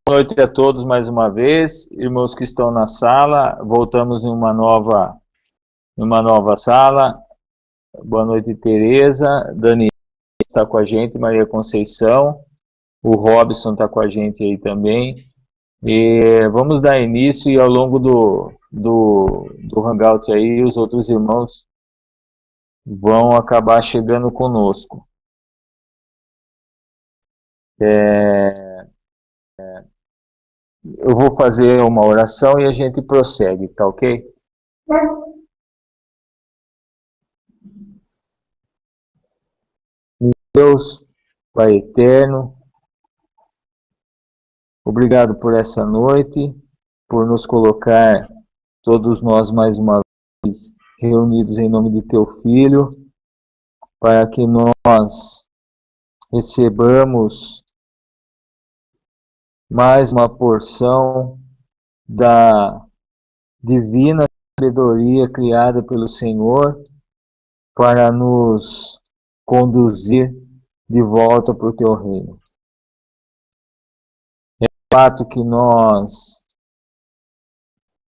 Boa noite a todos mais uma vez, irmãos que estão na sala, voltamos em uma nova sala. Boa noite, Tereza, Dani está com a gente, Maria Conceição, o Robson está com a gente aí também. E vamos dar início e ao longo do Hangout aí, os outros irmãos vão acabar chegando conosco. Eu vou fazer uma oração e a gente prossegue, tá ok? Deus, Pai eterno, obrigado por essa noite, por nos colocar todos nós mais uma vez reunidos em nome de Teu Filho, para que nós recebamos mais uma porção da divina sabedoria criada pelo Senhor para nos conduzir de volta para o Teu reino. É fato que nós,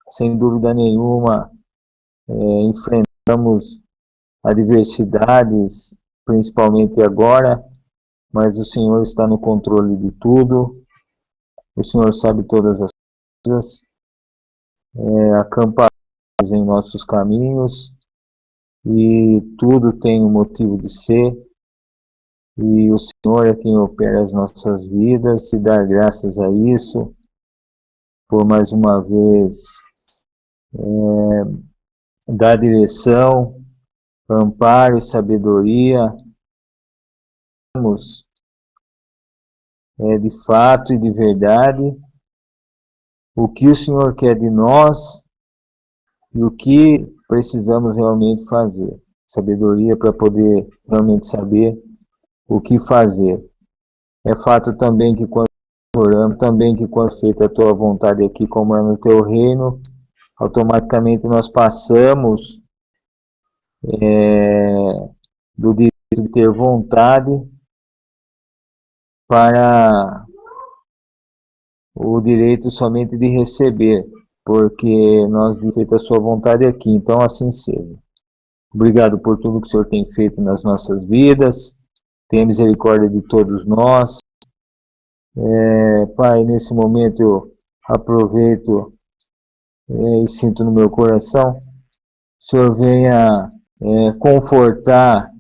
sem dúvida nenhuma, enfrentamos adversidades, principalmente agora, mas o Senhor está no controle de tudo, o Senhor sabe todas as coisas, acampa em nossos caminhos, e tudo tem um motivo de ser, e o Senhor é quem opera as nossas vidas, e dar graças a isso, por mais uma vez dar direção, amparo e sabedoria, de fato e de verdade, o que o Senhor quer de nós e o que precisamos realmente fazer. Sabedoria para poder realmente saber o que fazer. É fato também que quando oramos, também que quando feita a tua vontade aqui, como é no teu reino, automaticamente nós passamos do direito de ter vontade para o direito somente de receber, porque nós feita a sua vontade aqui, então assim seja. Obrigado por tudo que o Senhor tem feito nas nossas vidas, tenha misericórdia de todos nós. Pai, nesse momento eu aproveito e sinto no meu coração, o Senhor venha confortar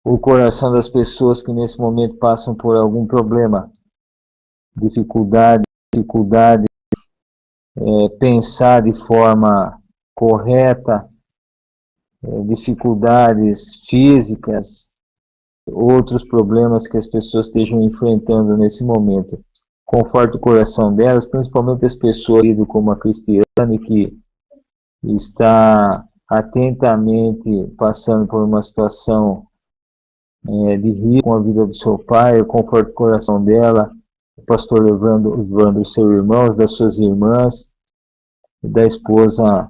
o coração das pessoas que nesse momento passam por algum problema, dificuldade, pensar de forma correta, dificuldades físicas, outros problemas que as pessoas estejam enfrentando nesse momento. Conforte o coração delas, principalmente as pessoas como a Cristiane, que está atentamente passando por uma situação de risco com a vida do seu pai. Eu conforto o coração dela, o pastor levando os seus irmãos, das suas irmãs, da esposa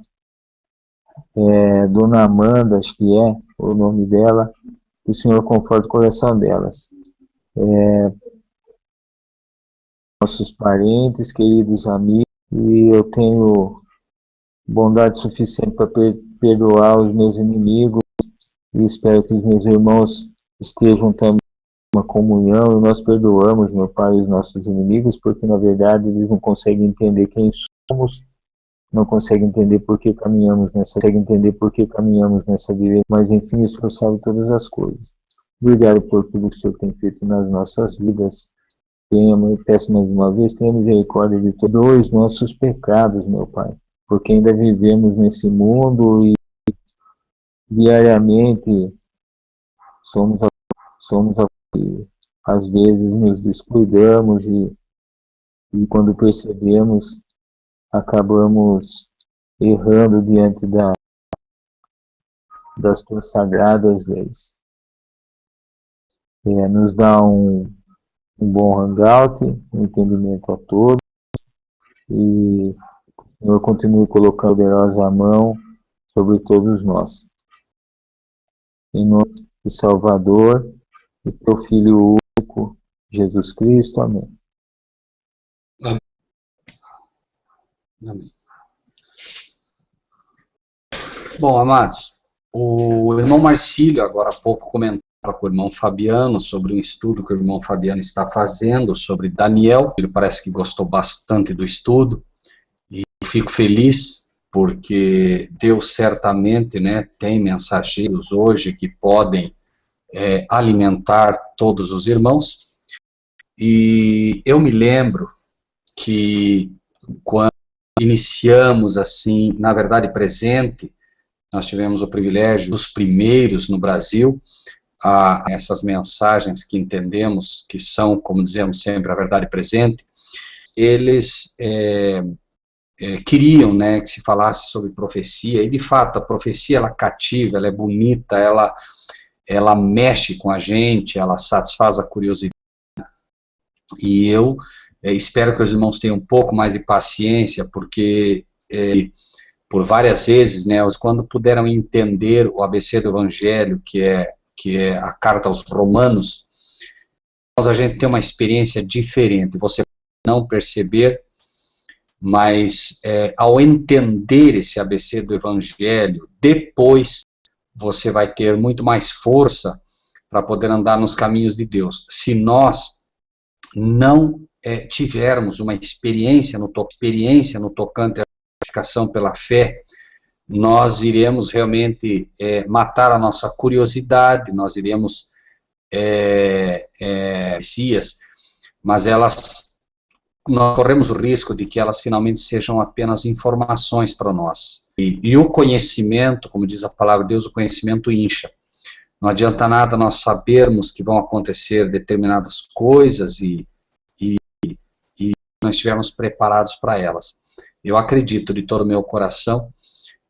Dona Amanda, acho que é o nome dela, que o Senhor conforte o coração delas. Nossos parentes, queridos amigos, e eu tenho bondade suficiente para perdoar os meus inimigos, e espero que os meus irmãos estejam também em uma comunhão, e nós perdoamos, meu Pai, os nossos inimigos, porque na verdade eles não conseguem entender quem somos, não conseguem entender por que caminhamos nessa direção, mas enfim, o Senhor sabe todas as coisas. Obrigado por tudo que o Senhor tem feito nas nossas vidas. Peço mais uma vez, tenha misericórdia de todos os nossos pecados, meu Pai, porque ainda vivemos nesse mundo e diariamente somos às vezes nos descuidamos e quando percebemos acabamos errando diante das tuas sagradas leis. Nos dá um bom hangout, um entendimento a todos, e o Senhor continue colocando a poderosa mão sobre todos nós. Em nome de Salvador e teu Filho único, Jesus Cristo. Amém. Amém. Bom, amados, o irmão Marcílio, agora há pouco, comentava com o irmão Fabiano sobre um estudo que o irmão Fabiano está fazendo sobre Daniel. Ele parece que gostou bastante do estudo, e eu fico feliz, porque Deus certamente, né, tem mensageiros hoje que podem alimentar todos os irmãos. E eu me lembro que quando iniciamos assim, na verdade presente, nós tivemos o privilégio dos primeiros no Brasil a essas mensagens que entendemos que são, como dizemos sempre, a verdade presente. Eles queriam, né, que se falasse sobre profecia, e de fato a profecia ela cativa, ela é bonita, ela mexe com a gente, ela satisfaz a curiosidade. E eu espero que os irmãos tenham um pouco mais de paciência, porque por várias vezes, né, quando puderam entender o ABC do Evangelho, que é a carta aos Romanos, a gente tem uma experiência diferente. Você pode não perceber, mas ao entender esse ABC do Evangelho, depois você vai ter muito mais força para poder andar nos caminhos de Deus. Se nós não tivermos uma experiência no tocante à justificação pela fé, nós iremos realmente matar a nossa curiosidade, nós iremos mas nós corremos o risco de que elas finalmente sejam apenas informações para nós. E o conhecimento, como diz a palavra de Deus, o conhecimento incha. Não adianta nada nós sabermos que vão acontecer determinadas coisas e nós estivermos preparados para elas. Eu acredito de todo o meu coração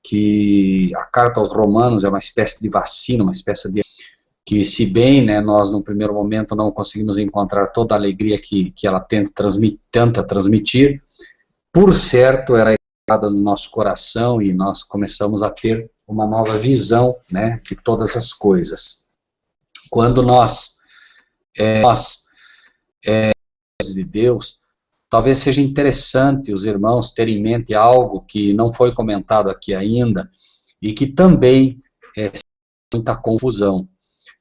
que a carta aos Romanos é uma espécie de vacina, uma espécie de se bem, né, nós no primeiro momento não conseguimos encontrar toda a alegria que ela tenta transmitir, por certo era entrada no nosso coração e nós começamos a ter uma nova visão, né, de todas as coisas. Quando nós de Deus, talvez seja interessante os irmãos terem em mente algo que não foi comentado aqui ainda e que também muita confusão.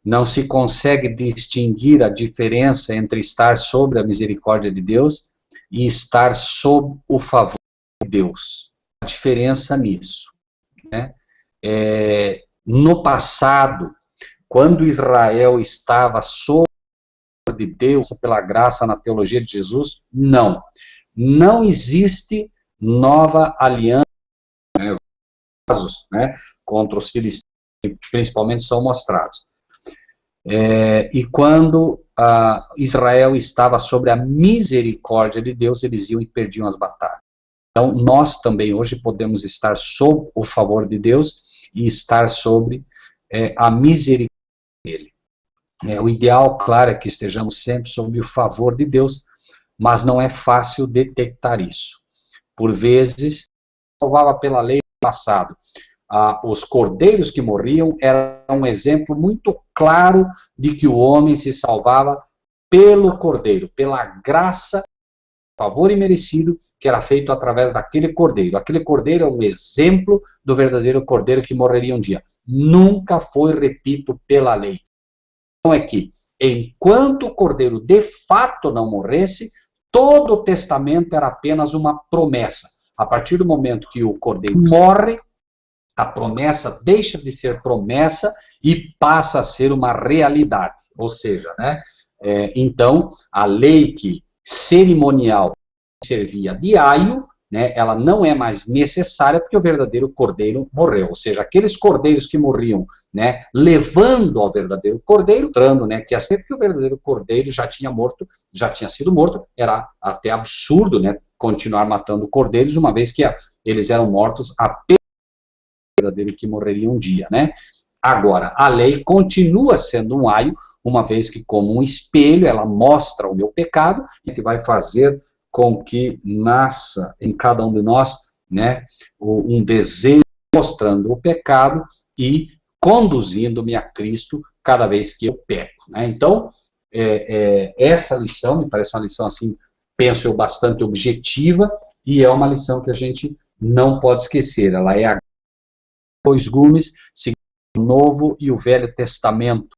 Não se consegue distinguir a diferença entre estar sob a misericórdia de Deus e estar sob o favor de Deus. A diferença nisso, né? No passado, quando Israel estava sob a de Deus, pela graça na teologia de Jesus, não existe nova aliança, né, contra os filisteus, que principalmente são mostrados. E quando Israel estava sobre a misericórdia de Deus, eles iam e perdiam as batalhas. Então, nós também hoje podemos estar sob o favor de Deus e estar sobre a misericórdia dele. O ideal, claro, é que estejamos sempre sob o favor de Deus, mas não é fácil detectar isso. Por vezes, salvava pela lei no passado. Os cordeiros que morriam eram um exemplo muito claro de que o homem se salvava pelo cordeiro, pela graça, favor imerecido que era feito através daquele cordeiro. Aquele cordeiro é um exemplo do verdadeiro cordeiro que morreria um dia. Nunca foi, repito, pela lei. Então é que, enquanto o cordeiro de fato não morresse, todo o testamento era apenas uma promessa. A partir do momento que o cordeiro morre, a promessa deixa de ser promessa e passa a ser uma realidade. Ou seja, né, então, a lei que cerimonial servia de aio, né, ela não é mais necessária porque o verdadeiro cordeiro morreu. Ou seja, aqueles cordeiros que morriam, né, levando ao verdadeiro cordeiro, entrando, né, que ia ser porque o verdadeiro cordeiro já tinha sido morto, era até absurdo, né, continuar matando cordeiros, uma vez que eles eram mortos apenas verdadeiro que morreria um dia, né? Agora, a lei continua sendo um aio, uma vez que, como um espelho, ela mostra o meu pecado, e que vai fazer com que nasça em cada um de nós, né, um desejo mostrando o pecado e conduzindo-me a Cristo cada vez que eu peco, né? Então, essa lição me parece uma lição, assim, penso eu, bastante objetiva, e é uma lição que a gente não pode esquecer. Ela é a dois gumes, o Novo e o Velho Testamento.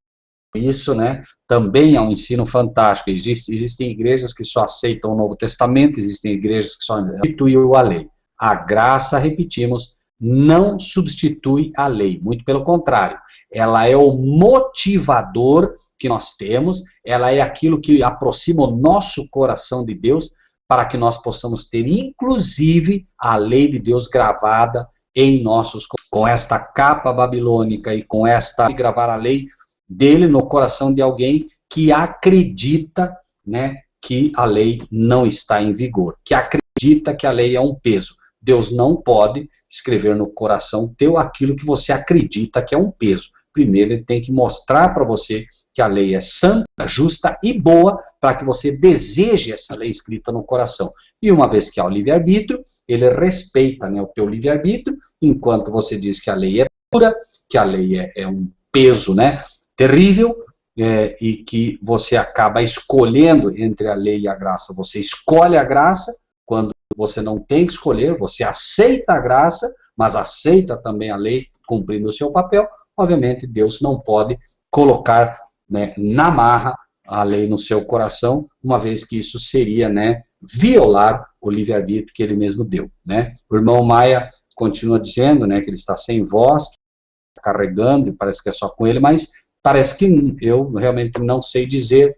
Isso, né, também é um ensino fantástico. Existem igrejas que só aceitam o Novo Testamento, existem igrejas que só substituem a lei. A graça, repetimos, não substitui a lei, muito pelo contrário. Ela é o motivador que nós temos, ela é aquilo que aproxima o nosso coração de Deus, para que nós possamos ter, inclusive, a lei de Deus gravada em nossos corações. Com esta capa babilônica e com esta gravar a lei dele no coração de alguém que acredita, né, que a lei não está em vigor, que acredita que a lei é um peso. Deus não pode escrever no coração teu aquilo que você acredita que é um peso. Primeiro ele tem que mostrar para você que a lei é santa, justa e boa, para que você deseje essa lei escrita no coração. E uma vez que há o livre-arbítrio, ele respeita, né, o teu livre-arbítrio, enquanto você diz que a lei é pura, que a lei é um peso, né, terrível, e que você acaba escolhendo entre a lei e a graça. Você escolhe a graça, quando você não tem que escolher, você aceita a graça, mas aceita também a lei, cumprindo o seu papel. Obviamente, Deus não pode colocar, né, na marra a lei no seu coração, uma vez que isso seria, né, violar o livre-arbítrio que ele mesmo deu, né? O irmão Maia continua dizendo, né, que ele está sem voz, carregando, e parece que é só com ele, mas parece que eu realmente não sei dizer,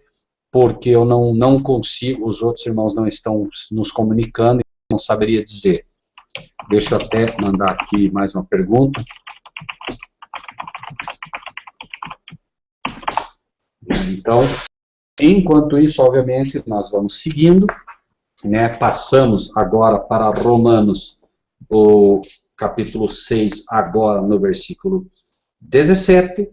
porque eu não consigo, os outros irmãos não estão nos comunicando, não saberia dizer. Deixa eu até mandar aqui mais uma pergunta. Então, enquanto isso, obviamente, nós vamos seguindo, né, passamos agora para Romanos, o capítulo 6, agora no versículo 17,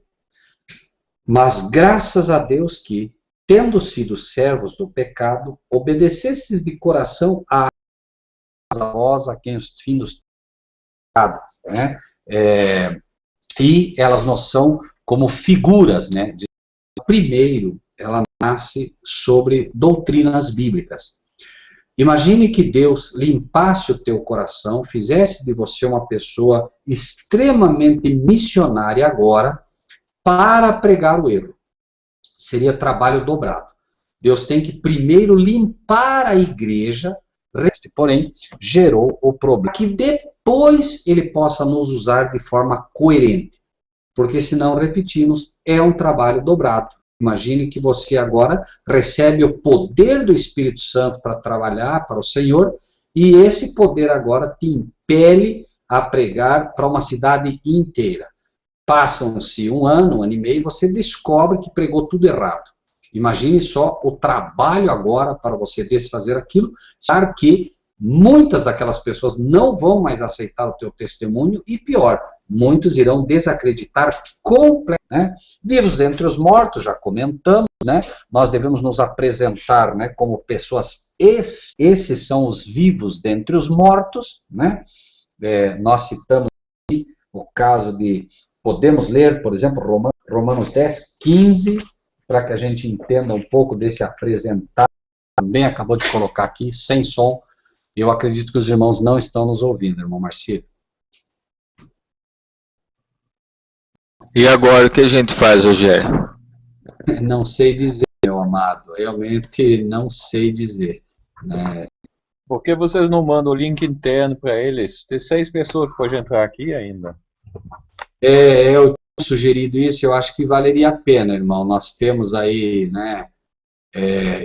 mas graças a Deus que, tendo sido servos do pecado, obedecestes de coração a vós, a quem os filhos pecados, né? E elas não são como figuras, né? Primeiro, ela nasce sobre doutrinas bíblicas. Imagine que Deus limpasse o teu coração, fizesse de você uma pessoa extremamente missionária agora, para pregar o erro. Seria trabalho dobrado. Deus tem que primeiro limpar a igreja, porém, gerou o problema, que depois ele possa nos usar de forma coerente. Porque senão, repetimos, é um trabalho dobrado. Imagine que você agora recebe o poder do Espírito Santo para trabalhar para o Senhor, e esse poder agora te impele a pregar para uma cidade inteira. Passam-se um ano e meio, e você descobre que pregou tudo errado. Imagine só o trabalho agora para você desfazer aquilo, sabe que muitas daquelas pessoas não vão mais aceitar o teu testemunho, e pior, muitos irão desacreditar completamente, né? Vivos dentre os mortos, já comentamos, né? Nós devemos nos apresentar, né, como pessoas, esses são os vivos dentre os mortos, né? Nós citamos aqui o caso de, podemos ler, por exemplo, Romanos 10, 15, para que a gente entenda um pouco desse apresentar. Também acabou de colocar aqui, sem som. Eu acredito que os irmãos não estão nos ouvindo, irmão Marcílio. E agora o que a gente faz, Rogério? Não sei dizer, meu amado. Realmente não sei dizer, né? Por que vocês não mandam o link interno para eles? Tem 6 pessoas que podem entrar aqui ainda. Eu tenho sugerido isso, eu acho que valeria a pena, irmão. Nós temos aí, né?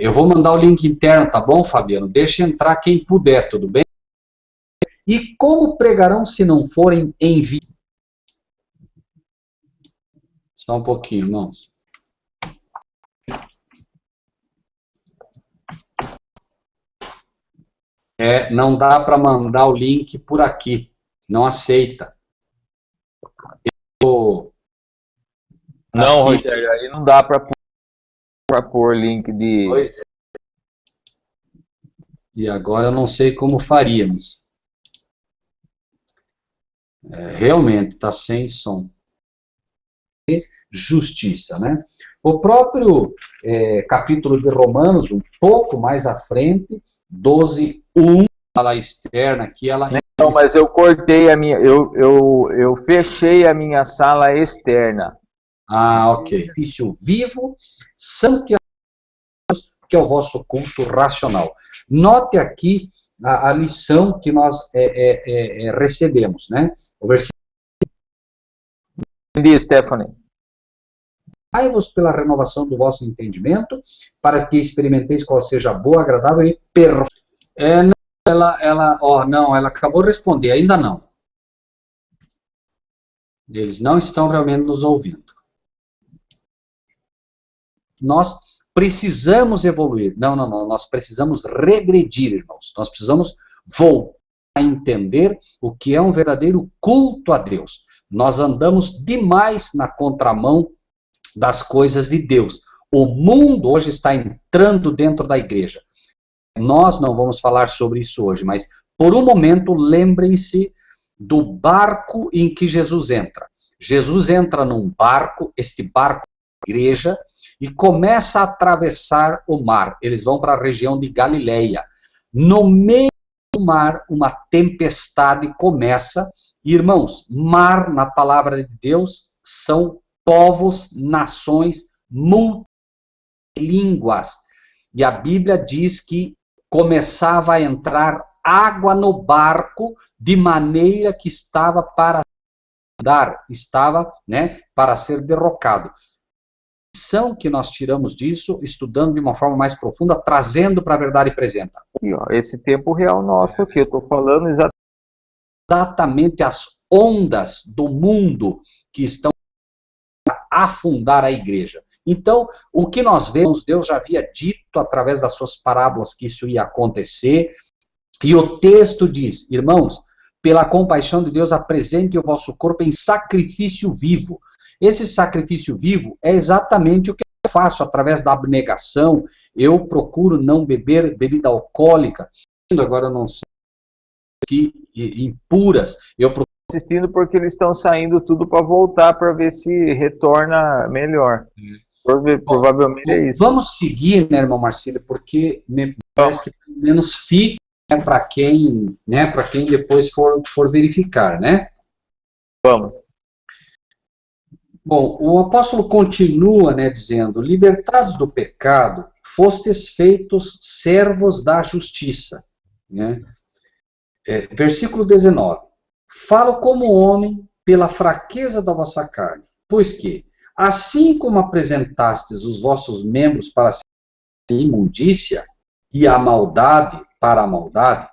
Eu vou mandar o link interno, tá bom, Fabiano? Deixa entrar quem puder, tudo bem? E como pregarão se não forem enviados? Só um pouquinho, irmãos. Não dá para mandar o link por aqui. Não aceita. Não, Rogério, aí não dá para pôr link de... Pois é. E agora eu não sei como faríamos. Realmente está sem som. Justiça, né? O próprio capítulo de Romanos, um pouco mais à frente, 12:1, sala externa aqui, ela... Não, mas eu cortei a minha, eu fechei a minha sala externa. Ah, ok. Sacrifício vivo, santo e que é o vosso culto racional. Note aqui a lição que nós recebemos, né? O versículo: Entendi, Stephanie. Dai-vos pela renovação do vosso entendimento, para que experimenteis qual seja a boa, agradável e perfeita. Ela acabou de responder, ainda não. Eles não estão realmente nos ouvindo. Nós precisamos evoluir. Não, nós precisamos regredir, irmãos. Nós precisamos voltar a entender o que é um verdadeiro culto a Deus. Nós andamos demais na contramão das coisas de Deus. O mundo hoje está entrando dentro da igreja. Nós não vamos falar sobre isso hoje, mas por um momento lembrem-se do barco em que Jesus entra. Jesus entra num barco, este barco é a igreja, e começa a atravessar o mar. Eles vão para a região de Galileia. No meio do mar, uma tempestade começa. Irmãos, mar, na palavra de Deus, são povos, nações, multilínguas. E a Bíblia diz que começava a entrar água no barco, de maneira que estava para andar, estava, né, para ser derrocado. A lição que nós tiramos disso, estudando de uma forma mais profunda, trazendo para a verdade presente. Aqui, ó, esse tempo real nosso aqui, eu estou falando exatamente as ondas do mundo que estão a afundar a igreja. Então, o que nós vemos, Deus já havia dito através das suas parábolas que isso ia acontecer, e o texto diz: irmãos, pela compaixão de Deus, apresente o vosso corpo em sacrifício vivo. Esse sacrifício vivo é exatamente o que eu faço através da abnegação. Eu procuro não beber bebida alcoólica. Agora eu não sei que impuras. Eu procuro assistindo porque eles estão saindo tudo para voltar para ver se retorna melhor. Provavelmente é isso. Vamos seguir, né, irmão Marcílio, porque me parece que pelo menos fica, né, para quem depois for verificar, né? Vamos. Bom, o apóstolo continua, né, dizendo: libertados do pecado, fostes feitos servos da justiça. Né? Versículo 19. Falo como homem pela fraqueza da vossa carne, pois que, assim como apresentastes os vossos membros para a imundícia e a maldade para a maldade,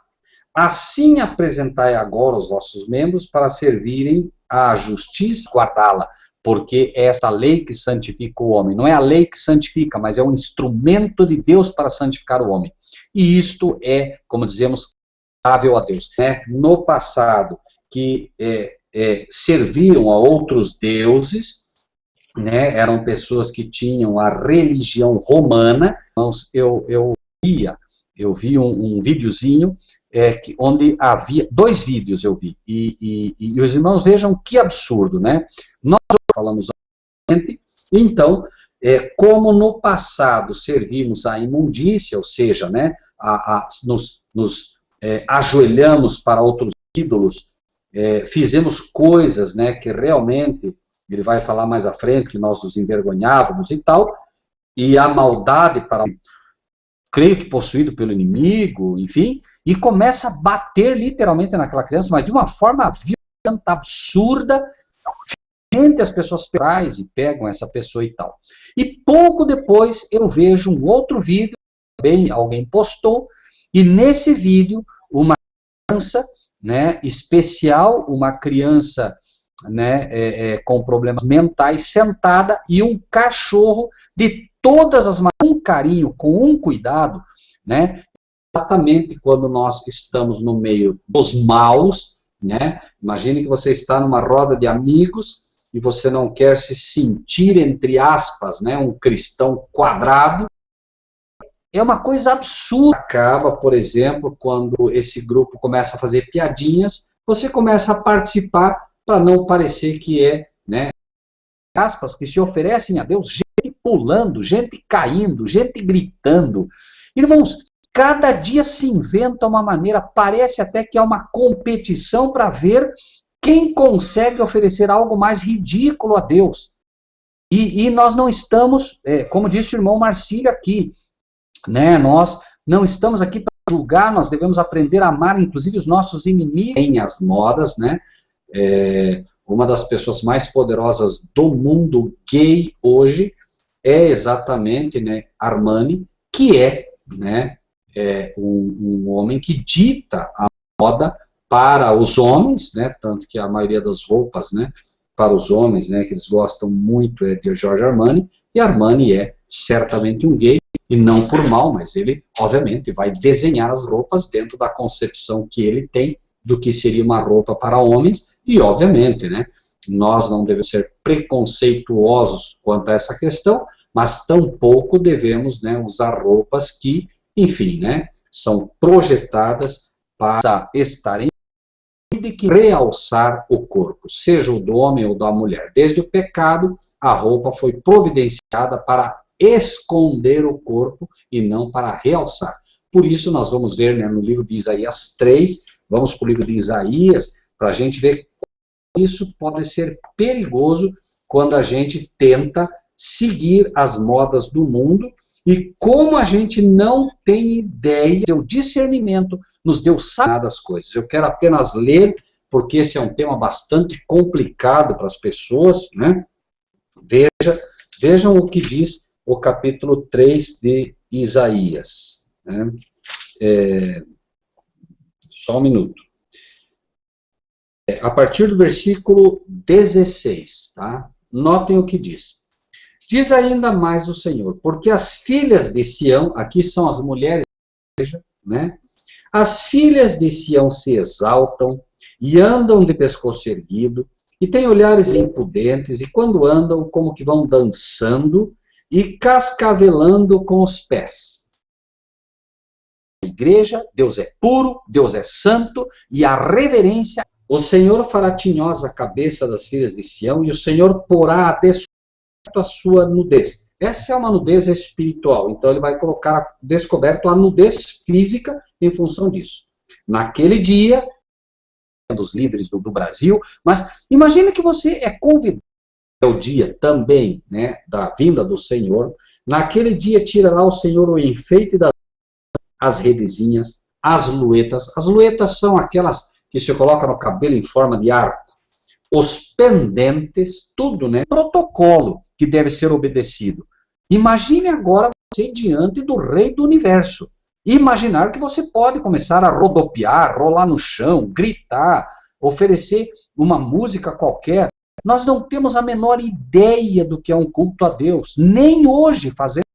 assim apresentai agora os vossos membros para servirem à justiça e guardá-la, porque é essa lei que santifica o homem. Não é a lei que santifica, mas é um instrumento de Deus para santificar o homem. E isto é, como dizemos, agradável a Deus. Né? No passado, que serviram a outros deuses, né? Eram pessoas que tinham a religião romana. Eu vi um videozinho onde havia 2 vídeos, eu vi, e os irmãos vejam que absurdo, né? Nós falamos então, como no passado servimos à imundícia, ou seja, né, nos ajoelhamos para outros ídolos, fizemos coisas, né, que realmente, ele vai falar mais à frente, que nós nos envergonhávamos e tal, e a maldade para, creio que possuído pelo inimigo, enfim, e começa a bater literalmente naquela criança, mas de uma forma violenta, absurda. As pessoas e pegam essa pessoa e tal. E pouco depois eu vejo um outro vídeo, também alguém postou, e nesse vídeo uma criança, né, especial, uma criança, né, com problemas mentais, sentada, e um cachorro de todas as maneiras, com um carinho, com um cuidado, né, exatamente quando nós estamos no meio dos maus, né, imagine que você está numa roda de amigos, e você não quer se sentir, entre aspas, né, um cristão quadrado, é uma coisa absurda. Acaba, por exemplo, quando esse grupo começa a fazer piadinhas, você começa a participar para não parecer que né, aspas, que se oferecem a Deus, gente pulando, gente caindo, gente gritando. Irmãos, cada dia se inventa uma maneira, parece até que há uma competição para ver quem consegue oferecer algo mais ridículo a Deus. E nós não estamos, como disse o irmão Marcílio aqui, né, nós não estamos aqui para julgar, nós devemos aprender a amar, inclusive, os nossos inimigos. Tem as modas, né? Uma das pessoas mais poderosas do mundo gay hoje é exatamente, né, Armani, que né, um homem que dita a moda para os homens, né, tanto que a maioria das roupas, né, para os homens, né, que eles gostam muito de Giorgio Armani, e Armani é certamente um gay, e não por mal, mas ele, obviamente, vai desenhar as roupas dentro da concepção que ele tem do que seria uma roupa para homens, e, obviamente, né, nós não devemos ser preconceituosos quanto a essa questão, mas tampouco devemos, né, usar roupas que, enfim, né, são projetadas para estarem de que realçar o corpo, seja o do homem ou da mulher. Desde o pecado, a roupa foi providenciada para esconder o corpo e não para realçar. Por isso nós vamos ver, né, no livro de Isaías 3, vamos para o livro de Isaías, para a gente ver como isso pode ser perigoso quando a gente tenta seguir as modas do mundo e como a gente não tem ideia, o discernimento nos deu saber das coisas. Eu quero apenas ler, porque esse é um tema bastante complicado para as pessoas, né? Vejam o que diz o capítulo 3 de Isaías. Né? Só um minuto. A partir do versículo 16, tá? Notem o que diz. Diz ainda mais o Senhor, porque as filhas de Sião, aqui são as mulheres da igreja, né? As filhas de Sião se exaltam e andam de pescoço erguido, e têm olhares impudentes, e quando andam, como que vão dançando e cascavelando com os pés. A igreja, Deus é puro, Deus é santo, e a reverência, o Senhor fará tinhosa a cabeça das filhas de Sião, e o Senhor porá a a sua nudez. Essa é uma nudez espiritual, então ele vai colocar descoberto a nudez física em função disso. Naquele dia, dos líderes do Brasil, mas imagine que você é convidado ao dia também, né, da vinda do Senhor. Naquele dia tirará o Senhor o enfeite das as redezinhas, as luetas. As luetas são aquelas que se coloca no cabelo em forma de arco. Os pendentes, tudo, né? Protocolo que deve ser obedecido. Imagine agora você diante do Rei do Universo. Imaginar que você pode começar a rodopiar, rolar no chão, gritar, oferecer uma música qualquer. Nós não temos a menor ideia do que é um culto a Deus. Nem hoje fazemos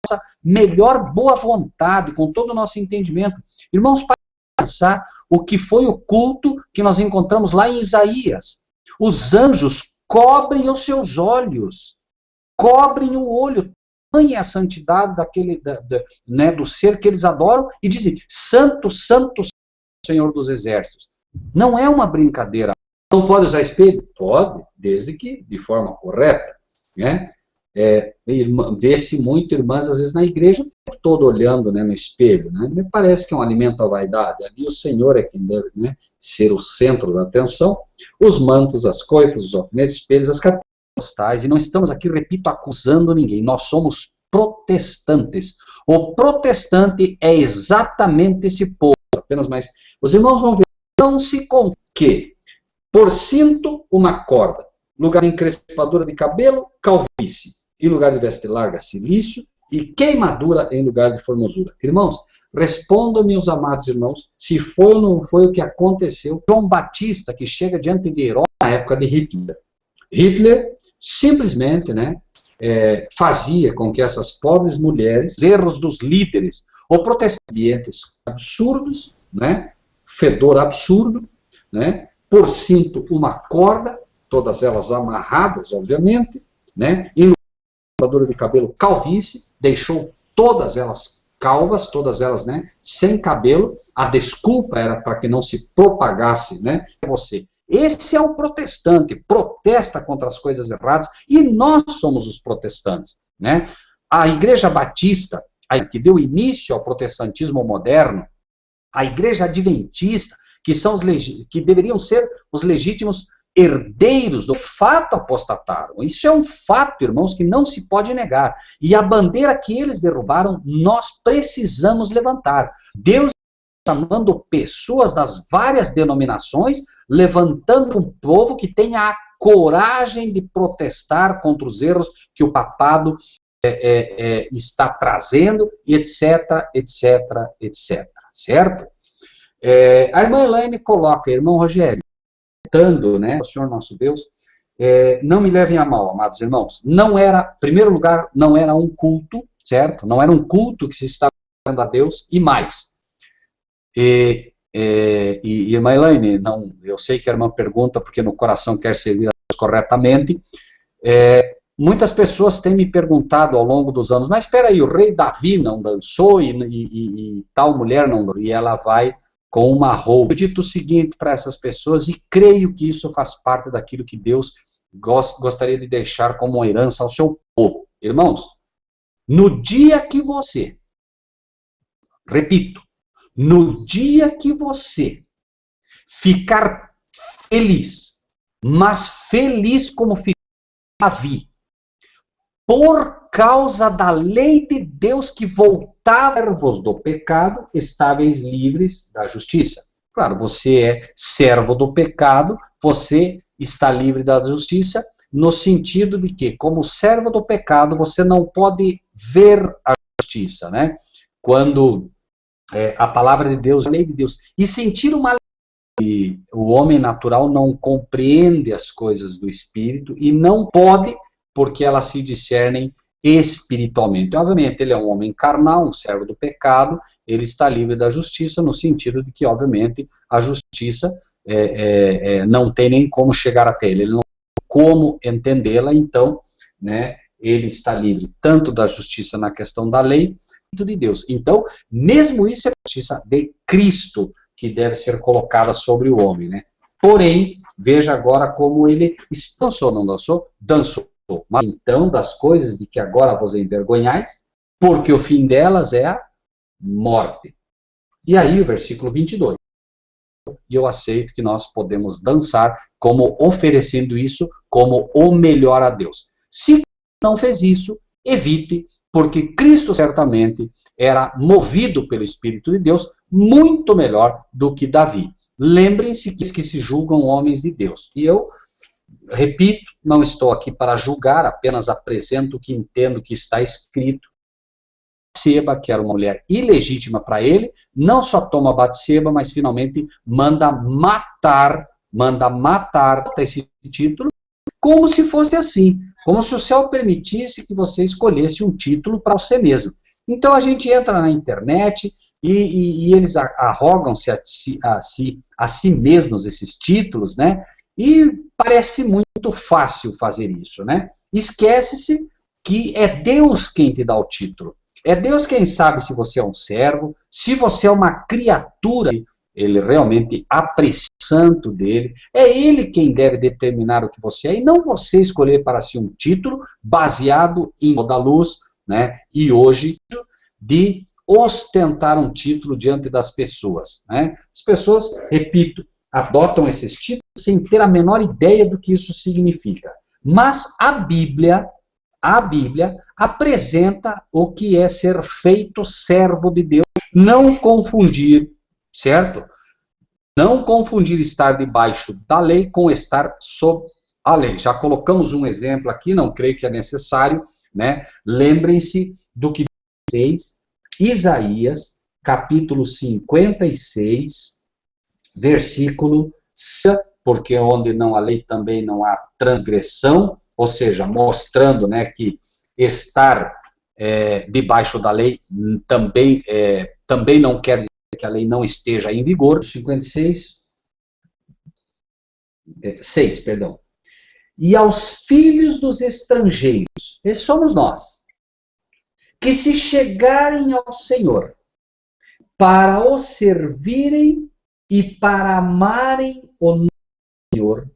nossa melhor boa vontade, com todo o nosso entendimento. Irmãos, para pensar o que foi o culto que nós encontramos lá em Isaías. Os anjos cobrem os seus olhos, cobrem o olho, tamanha a santidade né, do ser que eles adoram, e dizem, santo, santo, Senhor dos Exércitos. Não é uma brincadeira. Não pode usar espelho? Pode, desde que de forma correta. Né? Vê-se muito irmãs, às vezes, na igreja, o tempo todo olhando, né, no espelho. Né? Me parece que é um alimento à vaidade. Ali o Senhor é quem deve, né, ser o centro da atenção. Os mantos, as coifas, os alfinetes, espelhos, as capinhas postais. E não estamos aqui, repito, acusando ninguém. Nós somos protestantes. O protestante é exatamente esse povo. Apenas mais. Os irmãos vão ver. Não se confie que, por cinto, uma corda. Lugar de encrespadura de cabelo, calvície. Em lugar de veste larga, cilício. E queimadura em lugar de formosura. Irmãos, respondam, meus amados irmãos, se foi ou não foi o que aconteceu. João Batista, que chega diante de Herodes na época de Hitler. Hitler simplesmente, né, fazia com que essas pobres mulheres, erros dos líderes, ou protestantes absurdos, né, fedor absurdo, né, por cinto uma corda, todas elas amarradas, obviamente, né, em lugar de cabelo calvície, deixou todas elas calvas, todas elas, né, sem cabelo. A desculpa era para que não se propagasse, né, você. Esse é o protestante, protesta contra as coisas erradas, e nós somos os protestantes, né? A Igreja Batista, que deu início ao protestantismo moderno, a igreja adventista, que deveriam ser os legítimos herdeiros do fato apostataram. Isso é um fato, irmãos, que não se pode negar. E a bandeira que eles derrubaram, nós precisamos levantar. Deus está chamando pessoas das várias denominações, levantando um povo que tenha a coragem de protestar contra os erros que o papado está trazendo, etc, etc, etc. Certo? A irmã Elaine coloca, irmão Rogério, né, o Senhor nosso Deus, não me levem a mal, amados irmãos, não era, em primeiro lugar, não era um culto, certo? Não era um culto que se estava fazendo a Deus, e mais. E irmã Elaine, não, eu sei que a irmã pergunta porque no coração quer servir a Deus corretamente. Muitas pessoas têm me perguntado ao longo dos anos, mas espera aí, o rei Davi não dançou e tal mulher não dançou, e ela vai com uma roupa. Eu dito o seguinte para essas pessoas, e creio que isso faz parte daquilo que Deus gostaria de deixar como uma herança ao seu povo. Irmãos, no dia que você, repito, no dia que você ficar feliz, mas feliz como ficou Davi, por causa da lei de Deus que voltava-vos do pecado, estáveis livres da justiça. Claro, você é servo do pecado, você está livre da justiça, no sentido de que, como servo do pecado, você não pode ver a justiça, né? Quando a palavra de Deus, a lei de Deus, e sentir uma lei, que o homem natural não compreende as coisas do Espírito e não pode, porque elas se discernem espiritualmente. Obviamente, ele é um homem carnal, um servo do pecado, ele está livre da justiça, no sentido de que, obviamente, a justiça não tem nem como chegar até ele não tem como entendê-la, então, né, ele está livre tanto da justiça na questão da lei, quanto de Deus. Então, mesmo isso é a justiça de Cristo que deve ser colocada sobre o homem, né? Porém, veja agora como ele dançou, não dançou? Dançou. Mas então, das coisas de que agora vos envergonhais, porque o fim delas é a morte. E aí o versículo 22. E eu aceito que nós podemos dançar como oferecendo isso como o melhor a Deus. Se não fez isso, evite, porque Cristo certamente era movido pelo Espírito de Deus muito melhor do que Davi. Lembrem-se que se julgam homens de Deus. E eu repito, não estou aqui para julgar, apenas apresento o que entendo que está escrito. Batseba, que era uma mulher ilegítima para ele, não só toma Batseba, mas finalmente manda matar esse título, como se fosse assim, como se o céu permitisse que você escolhesse um título para você mesmo. Então a gente entra na internet e eles arrogam-se a si mesmos esses títulos, né? E parece muito fácil fazer isso, né? Esquece-se que é Deus quem te dá o título. É Deus quem sabe se você é um servo, se você é uma criatura, ele realmente aprecia o santo dele, é ele quem deve determinar o que você é, e não você escolher para si um título baseado em toda a luz, né? E hoje, de ostentar um título diante das pessoas, né? As pessoas, repito, adotam esses títulos sem ter a menor ideia do que isso significa. Mas a Bíblia apresenta o que é ser feito servo de Deus. Não confundir, certo? Não confundir estar debaixo da lei com estar sob a lei. Já colocamos um exemplo aqui, não creio que é necessário, né? Lembrem-se do que diz Isaías, capítulo 56, versículo 6, porque onde não há lei também não há transgressão, ou seja, mostrando, né, que estar debaixo da lei também não quer dizer que a lei não esteja em vigor. 56, 6, perdão. E aos filhos dos estrangeiros, esses somos nós, que se chegarem ao Senhor para o servirem e para amarem o Senhor,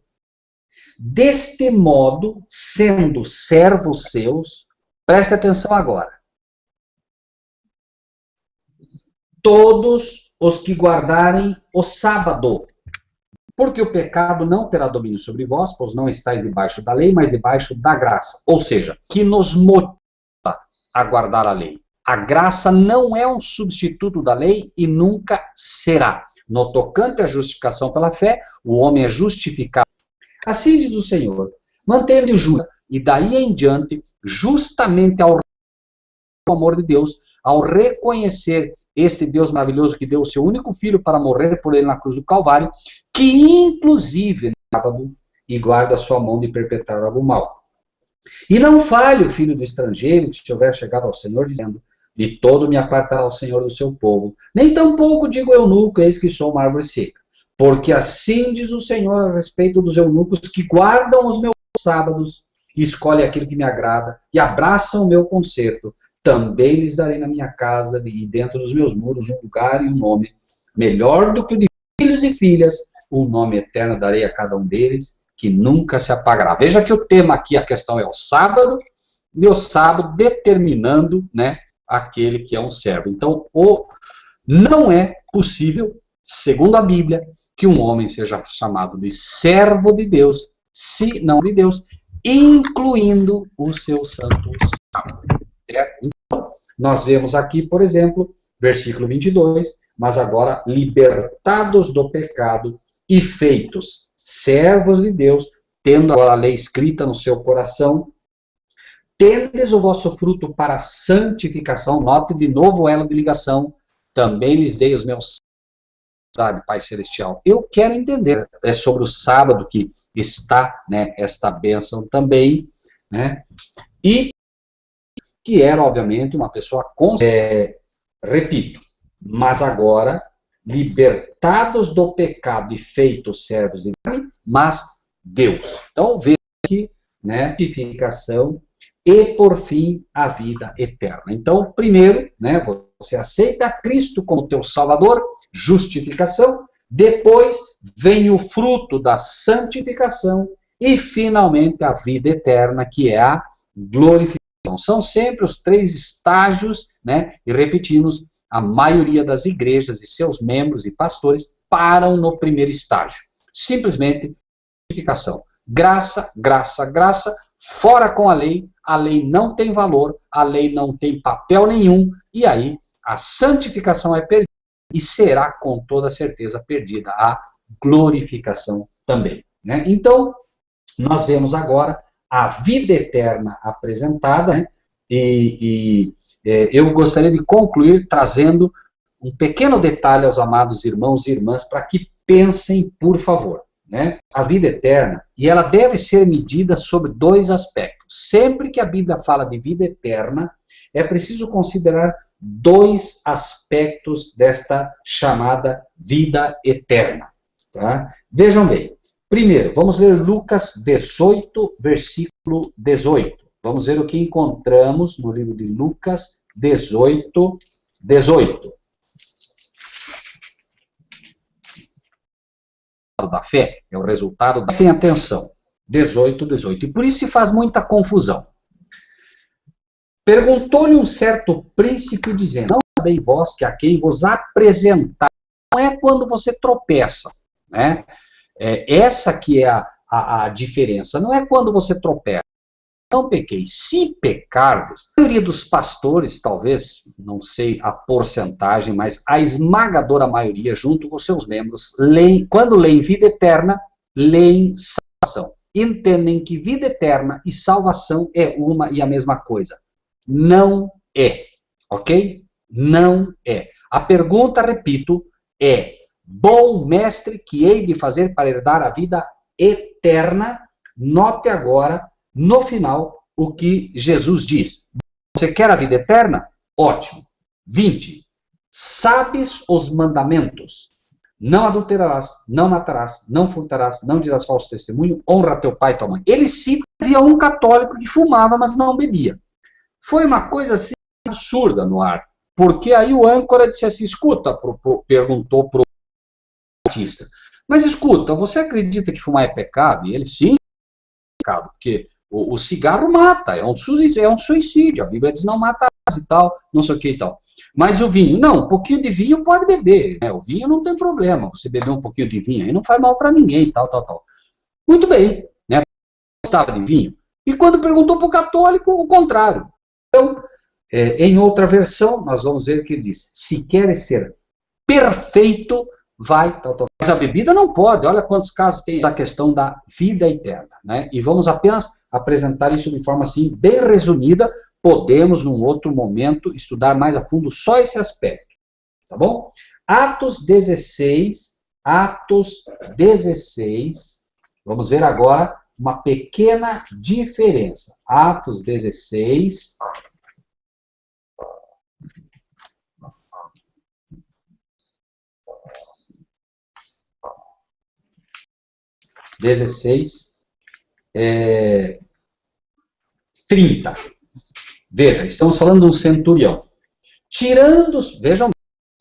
deste modo, sendo servos seus, preste atenção agora, todos os que guardarem o sábado. Porque o pecado não terá domínio sobre vós, pois não estáis debaixo da lei, mas debaixo da graça. Ou seja, que nos motiva a guardar a lei. A graça não é um substituto da lei e nunca será. No tocante à justificação pela fé, o homem é justificado. Assim diz o Senhor, mantendo justo, e daí em diante, justamente ao amor de Deus, ao reconhecer este Deus maravilhoso que deu o seu único filho para morrer por ele na cruz do Calvário, que inclusive no sábado e guarda a sua mão de perpetrar algo mal. E não fale o filho do estrangeiro que se houver chegado ao Senhor dizendo, de todo me apartará o Senhor do seu povo, nem tampouco digo eunuco, eis que sou uma árvore seca. Porque assim diz o Senhor a respeito dos eunucos que guardam os meus sábados, e escolhem aquilo que me agrada, e abraçam o meu concerto, também lhes darei na minha casa e dentro dos meus muros um lugar e um nome, melhor do que o de filhos e filhas, um nome eterno darei a cada um deles, que nunca se apagará. Veja que o tema aqui, a questão é o sábado, e o sábado determinando, né, aquele que é um servo. Então, não é possível, segundo a Bíblia, que um homem seja chamado de servo de Deus, se não de Deus, incluindo o seu santo sábado. Certo? Então, nós vemos aqui, por exemplo, versículo 22, mas agora libertados do pecado e feitos servos de Deus, tendo agora a lei escrita no seu coração, tendes o vosso fruto para a santificação, note de novo o elo de ligação, também lhes dei os meus sábados, Pai Celestial. Eu quero entender, é sobre o sábado que está, né, esta bênção também, né, e que era, obviamente, uma pessoa repito, mas agora, libertados do pecado e feitos servos de Deus, mas Deus. Então, veja aqui, né, santificação e, por fim, a vida eterna. Então, primeiro, né, você aceita Cristo como teu Salvador, justificação, depois vem o fruto da santificação e, finalmente, a vida eterna, que é a glorificação. São sempre os três estágios, né, e repetimos, a maioria das igrejas e seus membros e pastores param no primeiro estágio. Simplesmente, justificação. Graça, graça, graça, fora com a lei não tem valor, a lei não tem papel nenhum, e aí a santificação é perdida e será com toda certeza perdida a glorificação também. Né? Então, nós vemos agora a vida eterna apresentada, né? Eu gostaria de concluir trazendo um pequeno detalhe aos amados irmãos e irmãs para que pensem, por favor. Né? A vida eterna, e ela deve ser medida sobre dois aspectos. Sempre que a Bíblia fala de vida eterna, é preciso considerar dois aspectos desta chamada vida eterna. Tá? Vejam bem. Primeiro, vamos ler Lucas 18, versículo 18. Vamos ver o que encontramos no livro de Lucas 18, 18. Da fé é o resultado da... Prestem atenção. 18, 18. E por isso se faz muita confusão. Perguntou-lhe um certo príncipe, dizendo, não sabeis vós que a quem vos apresentar não é quando você tropeça, né? Essa que é a diferença. Não é quando você tropeça. Não pequei. Se pecardes, a maioria dos pastores, talvez, não sei a porcentagem, mas a esmagadora maioria, junto com seus membros, quando leem vida eterna, leem salvação. Entendem que vida eterna e salvação é uma e a mesma coisa. Não é. Ok? Não é. A pergunta, repito, é: bom mestre, que hei de fazer para herdar a vida eterna? Note agora, no final, o que Jesus diz. Você quer a vida eterna? Ótimo. 20. Sabes os mandamentos. Não adulterarás, não matarás, não furtarás, não dirás falso testemunho, honra teu pai e tua mãe. Ele cita, havia um católico que fumava, mas não bebia. Foi uma coisa assim absurda no ar. Porque aí o âncora disse assim, escuta, perguntou para o Batista, mas escuta, você acredita que fumar é pecado? E ele, sim, pecado, porque o cigarro mata, é um suicídio, a Bíblia diz não mata e tal, não sei o que e tal. Mas o vinho, não, um pouquinho de vinho pode beber, né? O vinho não tem problema, você beber um pouquinho de vinho aí não faz mal para ninguém, tal. Muito bem, né? Gostava de vinho. E quando perguntou para o católico, o contrário. Então, em outra versão, nós vamos ver que ele diz, se queres ser perfeito, vai, tal. Mas a bebida não pode, olha quantos casos tem da questão da vida eterna, né? E vamos apenas apresentar isso de forma assim, bem resumida, podemos, num outro momento, estudar mais a fundo só esse aspecto, tá bom? Atos 16, vamos ver agora uma pequena diferença. Atos 16... (16) 30. Veja, estamos falando de um centurião. Vejam,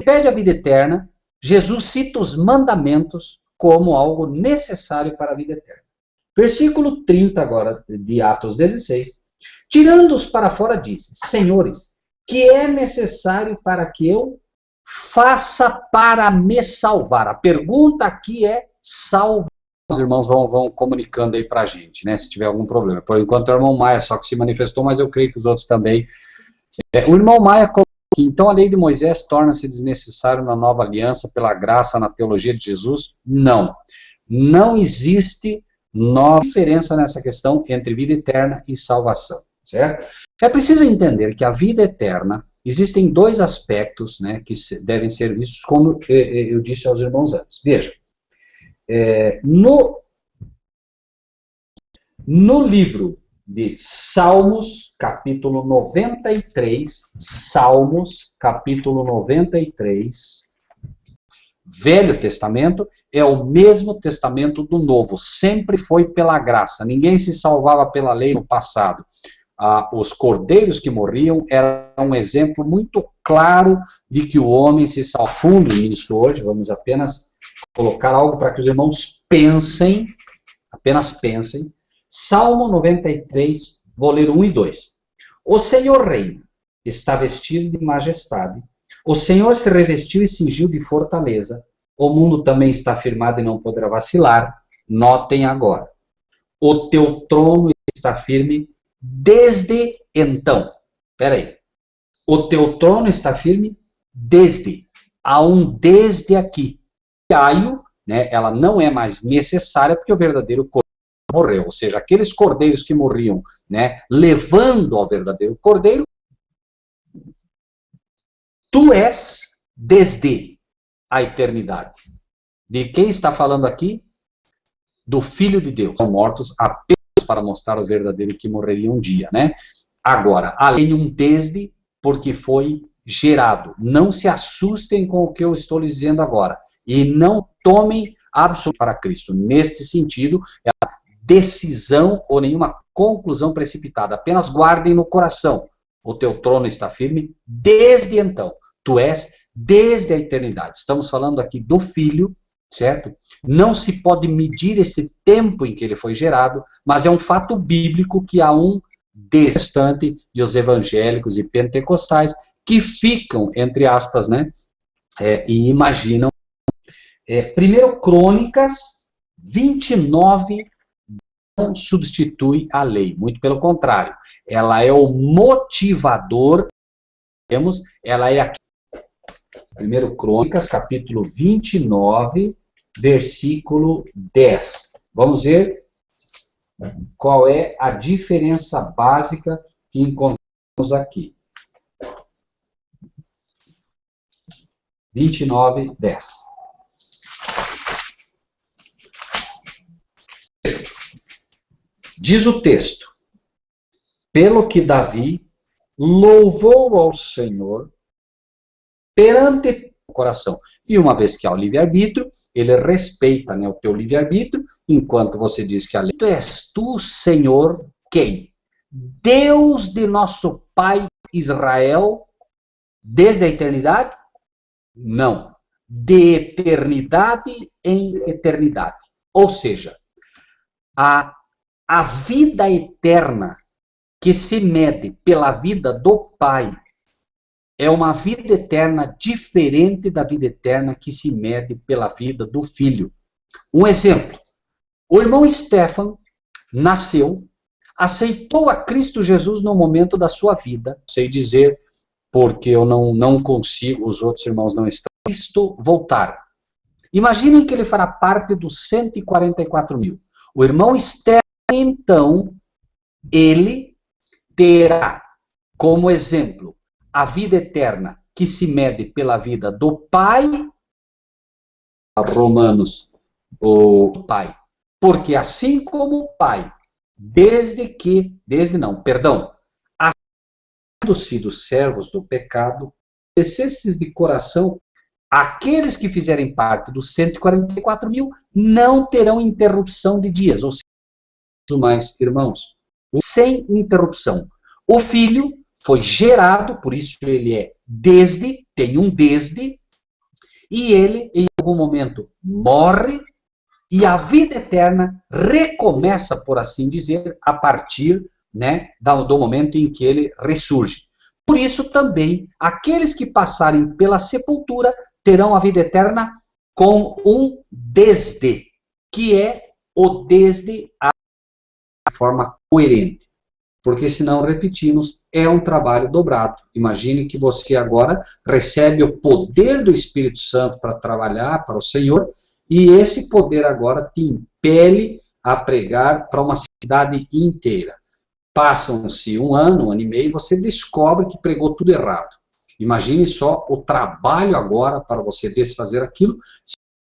pede a vida eterna, Jesus cita os mandamentos como algo necessário para a vida eterna. Versículo 30 agora, de Atos 16. Tirando-os para fora, disse, senhores, que é necessário para que eu faça para me salvar? A pergunta aqui é salvar. Os irmãos vão comunicando aí pra gente, né, se tiver algum problema. Por enquanto é o irmão Maia só que se manifestou, mas eu creio que os outros também. O irmão Maia colocou aqui, então a lei de Moisés torna-se desnecessária na nova aliança pela graça na teologia de Jesus? Não. Não existe nova diferença nessa questão entre vida eterna e salvação, certo? É preciso entender que a vida eterna, existem dois aspectos, né, que devem ser vistos, como eu disse aos irmãos antes. Veja. No livro de Salmos, capítulo 93, Salmos, capítulo 93, Velho Testamento, é o mesmo Testamento do Novo, sempre foi pela graça, ninguém se salvava pela lei no passado. Os cordeiros que morriam eram um exemplo muito claro de que o homem se salva. Fundo nisso hoje, vamos apenas colocar algo para que os irmãos pensem, apenas pensem. Salmo 93, vou ler 1 e 2. O Senhor reina, está vestido de majestade. O Senhor se revestiu e cingiu de fortaleza. O mundo também está firmado e não poderá vacilar. Notem agora. O teu trono está firme desde então. Espera aí. O teu trono está firme desde. Há um desde aqui. Né, ela não é mais necessária porque o verdadeiro cordeiro morreu, ou seja, aqueles cordeiros que morriam, né, levando ao verdadeiro cordeiro, tu és desde a eternidade. De quem está falando aqui? Do Filho de Deus. São mortos apenas para mostrar o verdadeiro que morreria um dia, né? Agora, além um desde, porque foi gerado. Não se assustem com o que eu estou lhes dizendo agora. E não tomem absolutamente para Cristo. Neste sentido, é a decisão ou nenhuma conclusão precipitada. Apenas guardem no coração. O teu trono está firme desde então. Tu és desde a eternidade. Estamos falando aqui do Filho, certo? Não se pode medir esse tempo em que ele foi gerado, mas é um fato bíblico que há um restante e os evangélicos e pentecostais que ficam, entre aspas, né, e imaginam. 1 Crônicas 29 não substitui a lei, muito pelo contrário, ela é o motivador, ela é aqui. 1 Crônicas, capítulo 29, versículo 10. Vamos ver qual é a diferença básica que encontramos aqui. 29, 10. Diz o texto, pelo que Davi louvou ao Senhor perante o coração. E uma vez que há o livre-arbítrio, ele respeita, né, o teu livre-arbítrio, enquanto você diz que a lei... És tu, Senhor, quem? Deus de nosso pai Israel, desde a eternidade? Não. De eternidade em eternidade. Ou seja, a a vida eterna que se mede pela vida do Pai é uma vida eterna diferente da vida eterna que se mede pela vida do Filho. Um exemplo, o irmão Stefan nasceu, aceitou a Cristo Jesus no momento da sua vida, sei dizer, porque eu não consigo, os outros irmãos não estão, Cristo voltar. Imaginem que ele fará parte dos 144 mil. O irmão Stefan, então, ele terá como exemplo a vida eterna que se mede pela vida do Pai, Romanos, o Pai. Porque assim como o Pai, havendo sido servos do pecado, descestes de coração, aqueles que fizerem parte dos 144 mil não terão interrupção de dias, ou seja, mais irmãos, sem interrupção. O Filho foi gerado, por isso ele é desde, tem um desde, e ele, em algum momento, morre, e a vida eterna recomeça, por assim dizer, a partir, né, do momento em que ele ressurge. Por isso também, aqueles que passarem pela sepultura terão a vida eterna com um desde, que é o desde a forma coerente. Porque senão, repetimos, é um trabalho dobrado. Imagine que você agora recebe o poder do Espírito Santo para trabalhar para o Senhor, e esse poder agora te impele a pregar para uma cidade inteira. Passam-se um ano e meio, e você descobre que pregou tudo errado. Imagine só o trabalho agora para você desfazer aquilo,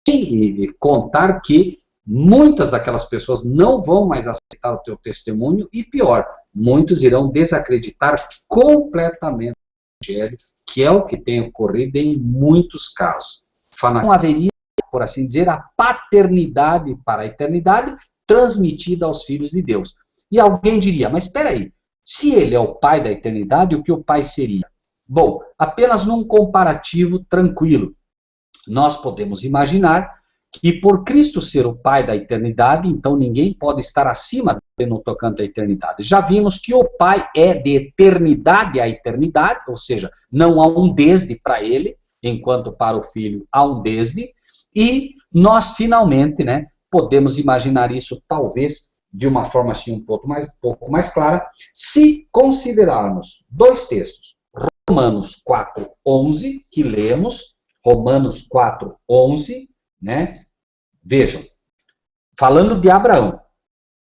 sem contar que muitas daquelas pessoas não vão mais aceitar o teu testemunho, e pior, muitos irão desacreditar completamente o Evangelho, que é o que tem ocorrido em muitos casos. Não haveria, por assim dizer, a paternidade para a eternidade transmitida aos filhos de Deus. E alguém diria, mas espera aí, se ele é o Pai da eternidade, o que o Pai seria? Bom, apenas num comparativo tranquilo, nós podemos imaginar que por Cristo ser o Pai da eternidade, então ninguém pode estar acima dele no tocante à eternidade. Já vimos que o Pai é de eternidade a eternidade, ou seja, não há um desde para ele, enquanto para o Filho há um desde, e nós finalmente, né, podemos imaginar isso talvez de uma forma assim um pouco mais clara, se considerarmos dois textos, Romanos 4:11, que lemos, Romanos 4:11, né? Vejam, falando de Abraão,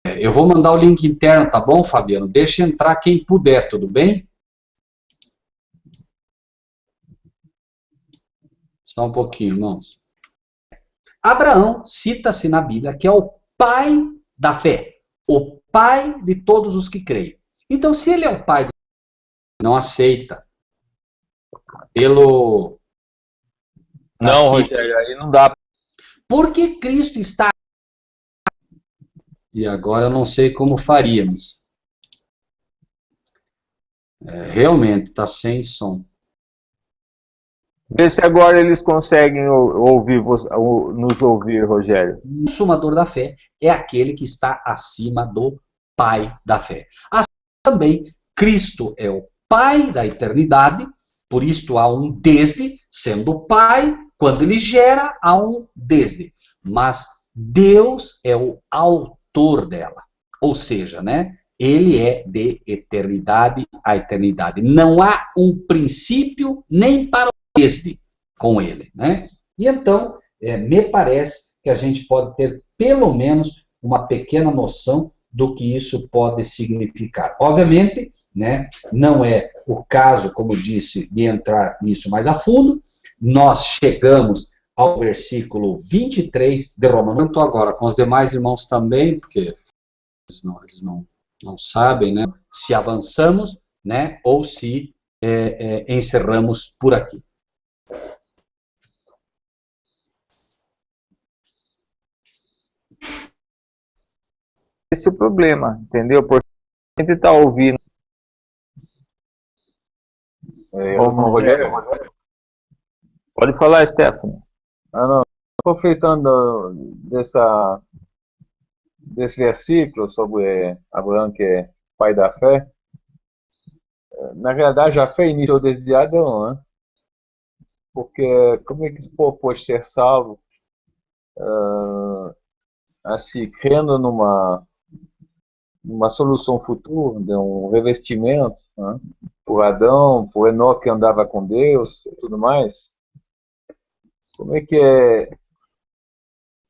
eu vou mandar o link interno, tá bom, Fabiano? Deixa entrar quem puder, tudo bem? Só um pouquinho, irmãos. Abraão cita-se na Bíblia que é o pai da fé, o pai de todos os que creem. Então, se ele é o pai, não aceita pelo... Não, Rogério, aí não dá. Porque Cristo está... E agora eu não sei como faríamos. Realmente, está sem som. Vê se agora eles conseguem nos ouvir, Rogério. O consumador da fé é aquele que está acima do Pai da fé. Assim também, Cristo é o Pai da eternidade, por isto há um desde, sendo o Pai, quando ele gera, há um desde. Mas Deus é o autor dela. Ou seja, né, ele é de eternidade a eternidade. Não há um princípio nem para o desde com ele, né? E então, me parece que a gente pode ter pelo menos uma pequena noção do que isso pode significar. Obviamente, né, não é o caso, como disse, de entrar nisso mais a fundo. Nós chegamos ao versículo 23 de Romanos. Eu estou agora com os demais irmãos também, porque eles não sabem, né, se avançamos, né, ou se encerramos por aqui. Esse é o problema, entendeu? Porque a gente está ouvindo. Rogério. Pode falar, Stefano. Não. Aproveitando dessa desse versículo sobre Abraão, que é pai da fé, na realidade a fé iniciou desde Adão, né? Porque como é que esse povo pode ser salvo assim, crendo numa solução futura, de um revestimento, né? Por Adão, por Enoque que andava com Deus e tudo mais? Como é que é,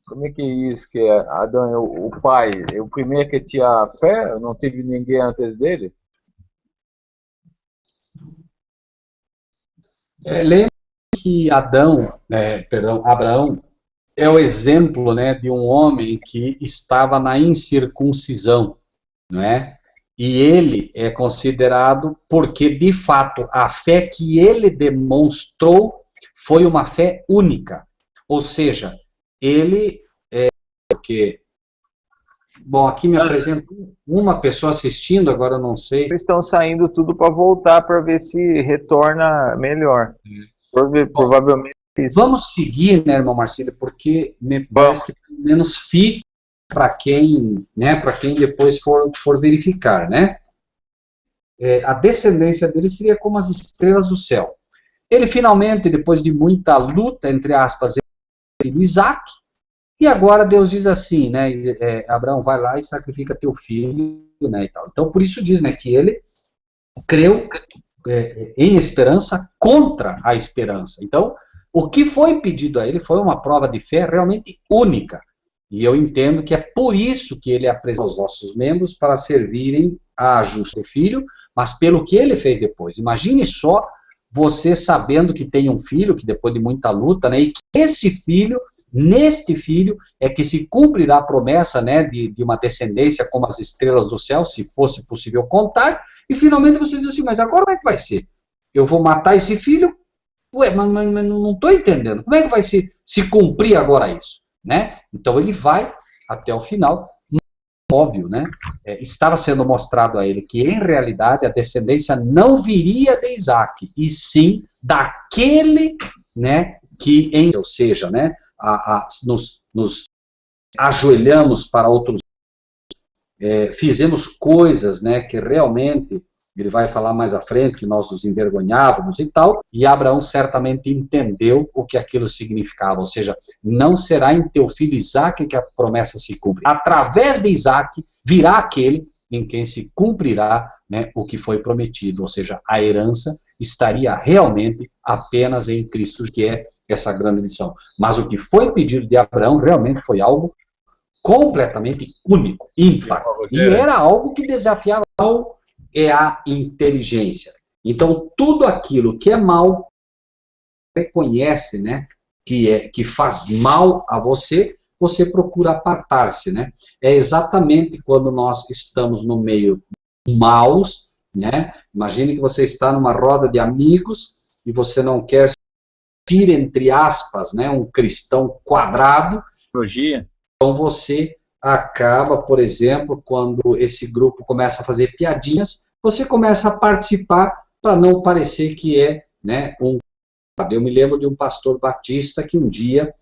como é que é isso, que Adão é o pai, é o primeiro que tinha fé, não teve ninguém antes dele? Lembra que Abraão é o exemplo, né, de um homem que estava na incircuncisão, não é? E ele é considerado porque, de fato, a fé que ele demonstrou foi uma fé única. Ou seja, ele porque bom, aqui me apresenta uma pessoa assistindo, agora eu não sei. Eles estão saindo tudo para voltar para ver se retorna melhor. Provavelmente isso. Vamos seguir, né, irmão Marcílio, porque me parece que pelo menos fica para quem, né, para quem depois for verificar, né? A descendência dele seria como as estrelas do céu. Ele finalmente, depois de muita luta, entre aspas, ele Isaac, e agora Deus diz assim, né, Abraão, vai lá e sacrifica teu filho, né, e tal. Então, por isso diz, né, que ele creu em esperança contra a esperança. Então, o que foi pedido a ele foi uma prova de fé realmente única. E eu entendo que é por isso que ele apresenta os nossos membros para servirem a justo filho, mas pelo que ele fez depois. Imagine só você sabendo que tem um filho, que depois de muita luta, né, e que esse filho, neste filho, é que se cumprirá a promessa, né, de uma descendência como as estrelas do céu, se fosse possível contar, e finalmente você diz assim, mas agora como é que vai ser? Eu vou matar esse filho? Ué, mas não estou entendendo. Como é que vai se cumprir agora isso? Né? Então ele vai até o final, óbvio, né? Estava sendo mostrado a ele que em realidade a descendência não viria de Isaac, e sim daquele, né, que ou seja, né, nos ajoelhamos para outros, fizemos coisas, né, que realmente ele vai falar mais à frente, que nós nos envergonhávamos e tal, e Abraão certamente entendeu o que aquilo significava, ou seja, não será em teu filho Isaque que a promessa se cumpre. Através de Isaque virá aquele em quem se cumprirá, né, o que foi prometido, ou seja, a herança estaria realmente apenas em Cristo, que é essa grande lição. Mas o que foi pedido de Abraão realmente foi algo completamente único, ímpar, e era algo que desafiava a inteligência. Então, tudo aquilo que é mal, reconhece, né, que faz mal a você, você procura apartar-se, né? É exatamente quando nós estamos no meio maus, né? Imagine que você está numa roda de amigos e você não quer ser, entre aspas, né, um cristão quadrado. Então você acaba, por exemplo, quando esse grupo começa a fazer piadinhas, você começa a participar para não parecer que é, né, um... Eu me lembro de um pastor batista que um dia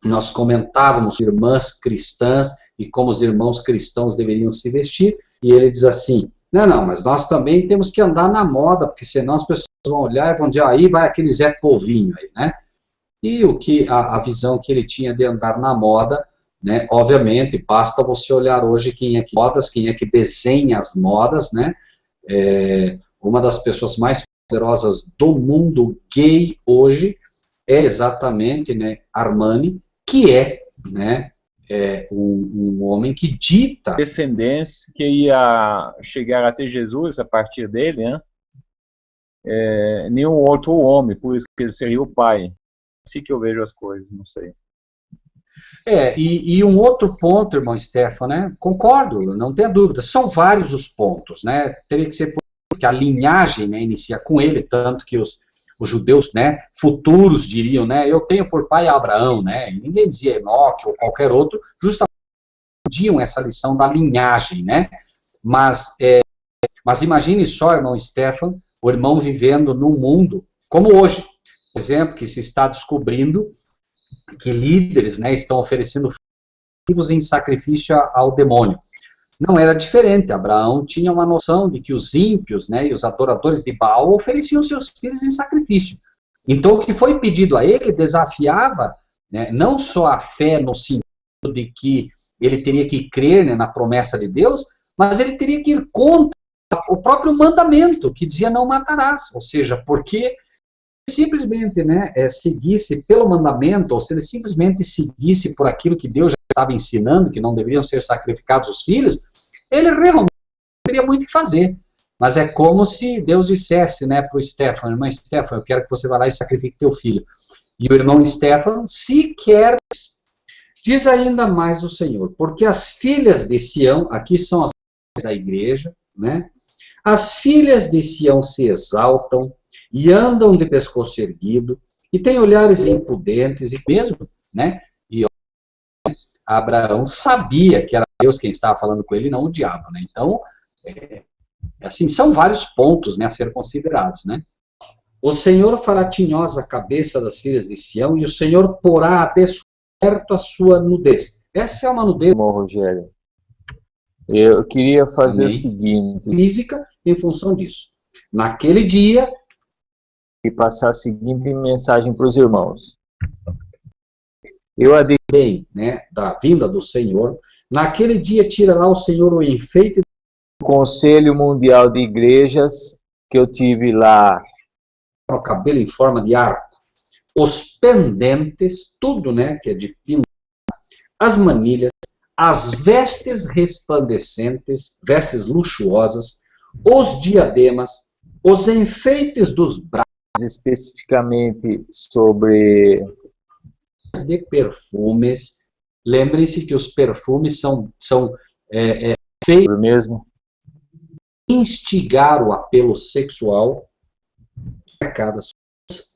nós comentávamos irmãs cristãs e como os irmãos cristãos deveriam se vestir, e ele diz assim, não, mas nós também temos que andar na moda, porque senão as pessoas vão olhar e vão dizer, aí vai aquele Zé Povinho aí, né? E a visão que ele tinha de andar na moda, né, obviamente, basta você olhar hoje quem é que desenha as modas, né? Uma das pessoas mais poderosas do mundo gay hoje é exatamente, né, Armani, que é, né, um homem que dita descendência que ia chegar até Jesus a partir dele, né? Nenhum outro homem, por isso que ele seria o pai. Assim que eu vejo as coisas, não sei. E um outro ponto, irmão Stefan, né? Concordo, não tenha dúvida. São vários os pontos, né? Teria que ser porque a linhagem, né, inicia com ele, tanto que os judeus, né, futuros diriam, né? Eu tenho por pai Abraão, né? E ninguém dizia Enoque ou qualquer outro, justamente diam essa lição da linhagem, né? Mas imagine só, irmão Stefan, o irmão vivendo num mundo como hoje, por exemplo, que se está descobrindo que líderes, né, estão oferecendo vivos em sacrifício ao demônio. Não era diferente. Abraão tinha uma noção de que os ímpios, né, e os adoradores de Baal ofereciam seus filhos em sacrifício. Então, o que foi pedido a ele desafiava, né, não só a fé no sentido de que ele teria que crer, né, na promessa de Deus, mas ele teria que ir contra o próprio mandamento, que dizia não matarás. Ou seja, porque simplesmente, né, seguisse pelo mandamento, ou se ele simplesmente seguisse por aquilo que Deus já estava ensinando, que não deveriam ser sacrificados os filhos, ele realmente não teria muito o que fazer. Mas é como se Deus dissesse, né, para o Stefano: irmã Stefano, eu quero que você vá lá e sacrifique teu filho. E o irmão Stefano, se quer, diz ainda mais o Senhor, porque as filhas de Sião, aqui são as filhas da igreja, né, as filhas de Sião se exaltam e andam de pescoço erguido, e têm olhares impudentes, e mesmo, né, e Abraão sabia que era Deus quem estava falando com ele, não o diabo, né, então, assim, são vários pontos, né, a ser considerados, né. O Senhor fará tinhosa a cabeça das filhas de Sião, e o Senhor porá a descoberto a sua nudez. Essa é uma nudez, Bom, Rogério, eu queria fazer Amém. o seguinte, física em função disso. Naquele dia, e passar a seguinte mensagem para os irmãos. Eu bem, né, da vinda do Senhor, naquele dia tirará o Senhor o enfeite do Conselho Mundial de Igrejas, que eu tive lá, o cabelo em forma de arco, os pendentes, tudo, né, que é de pino, as manilhas, as vestes resplandecentes, vestes luxuosas, os diademas, os enfeites dos braços, especificamente sobre de perfumes. Lembrem-se que os perfumes são feitos mesmo, instigar o apelo sexual, os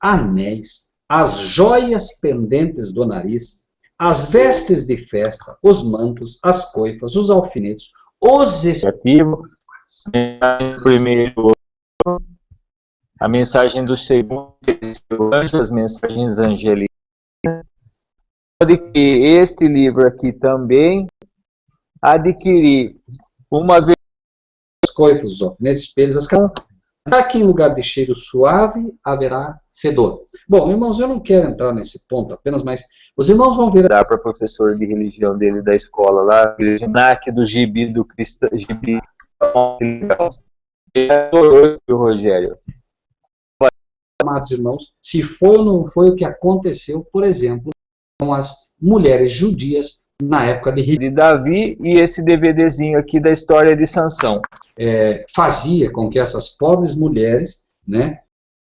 anéis, as joias pendentes do nariz, as vestes de festa, os mantos, as coifas, os alfinetes, os primeiro, a mensagem do segundo anjo, as mensagens angélicas. Pode que este livro aqui também adquirir uma vez as coifas, os alfinetes, espelhos, as aqui em lugar de cheiro suave haverá fedor. Bom, irmãos, eu não quero entrar nesse ponto apenas, mas os irmãos vão ver. Dá para professor de religião dele da escola lá, NAC do gibi do cristão, gibi. O Rogério. Amados irmãos, se foi ou não foi o que aconteceu, por exemplo, com as mulheres judias na época de Davi, e esse DVDzinho aqui da história de Sansão. Fazia com que essas pobres mulheres, né,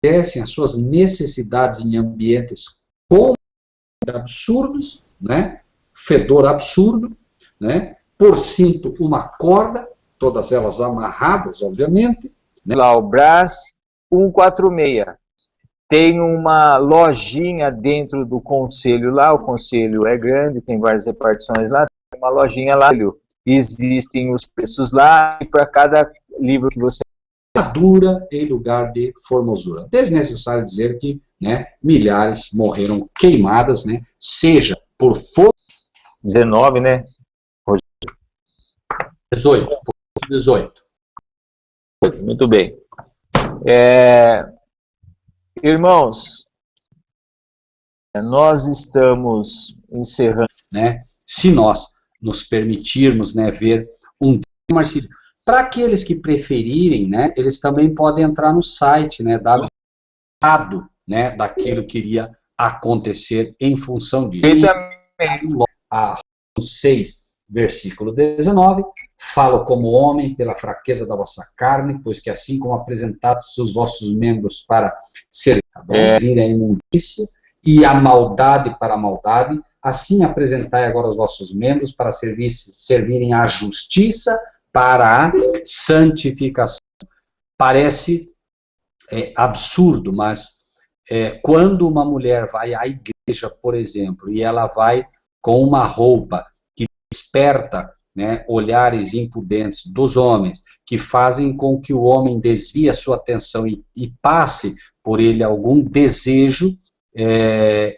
tivessem as suas necessidades em ambientes absurdos, né, fedor absurdo, né, por cinto uma corda, todas elas amarradas, obviamente. Né. Lá o Brás 146. Tem uma lojinha dentro do conselho lá, o conselho é grande, tem várias repartições lá, tem uma lojinha lá, existem os preços lá, e para cada livro que você... dura em lugar de formosura. Desnecessário dizer que, né, milhares morreram queimadas, né, seja por fogo... 19, né? 18. 18. Muito bem. Irmãos, nós estamos encerrando, né? Se nós nos permitirmos, né, ver um Marcílio. Para aqueles que preferirem, né, eles também podem entrar no site, né, dado, né, daquilo que iria acontecer em função disso. A 6, versículo 19, falo como homem pela fraqueza da vossa carne, pois que assim como apresentados os vossos membros para servir a imundícia e a maldade para a maldade, assim apresentai agora os vossos membros para servirem à justiça, para a santificação. Parece absurdo, mas quando uma mulher vai à igreja, por exemplo, e ela vai com uma roupa que desperta, né, olhares impudentes dos homens, que fazem com que o homem desvie a sua atenção e passe por ele algum desejo,